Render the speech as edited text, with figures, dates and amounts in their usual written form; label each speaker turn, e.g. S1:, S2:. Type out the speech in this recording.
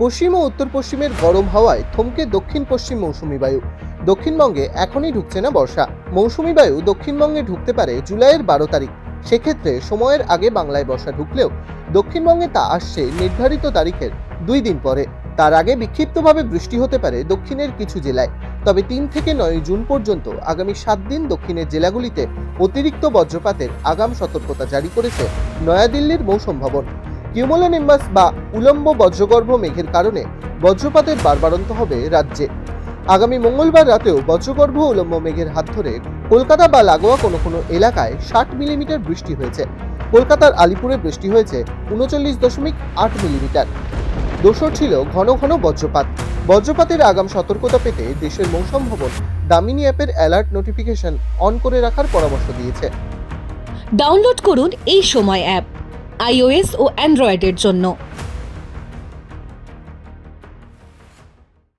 S1: পশ্চিম ও উত্তর পশ্চিমের গরম হাওয়ায় থমকে দক্ষিণ পশ্চিম মৌসুমী বায়ু। দক্ষিণবঙ্গে এখনই ঢুকছে না বর্ষা। মৌসুমী বায়ু দক্ষিণবঙ্গে ঢুকতে পারে জুলাইয়ের 12 তারিখ। সেক্ষেত্রে সময়ের আগে বাংলায় বর্ষা ঢুকলেও দক্ষিণবঙ্গে তা আসছে নির্ধারিত তারিখের 2 দিন পরে। তার আগে বিক্ষিপ্তভাবে বৃষ্টি হতে পারে দক্ষিণের কিছু জেলায়। তবে 3 থেকে 9 জুন পর্যন্ত আগামী 7 দিন দক্ষিণের জেলাগুলিতে অতিরিক্ত বজ্রপাতের আগাম সতর্কতা জারি করেছে নয়াদিল্লির মৌসুম ভবন। কিউমুলোনিম্বাস বা উলম্ব বজ্রগর্ভ মেঘের কারণে বজ্রপাতের বাড়বাড়ন্ত হবে রাজ্যে। আগামী মঙ্গলবার রাতেও বজ্রগর্ভ উলম্ব মেঘের হাত ধরে কলকাতা বা লাগোয়া কোনো কোনো এলাকায় 60 মিলিমিটার বৃষ্টি হয়েছে। কলকাতার আলিপুরে বৃষ্টি হয়েছে 39.8 মিলিমিটার। দোসর ছিল ঘন ঘন বজ্রপাত। বজ্রপাতের আগাম সতর্কতা পেতে দেশের মৌসুম ভবন দামিনী অ্যাপের অ্যালার্ট নোটিফিকেশন অন করে রাখার পরামর্শ দিয়েছে।
S2: ডাউনলোড করুন এই সময় অ্যাপ iOS ও অ্যান্ড্রয়েডের জন্য।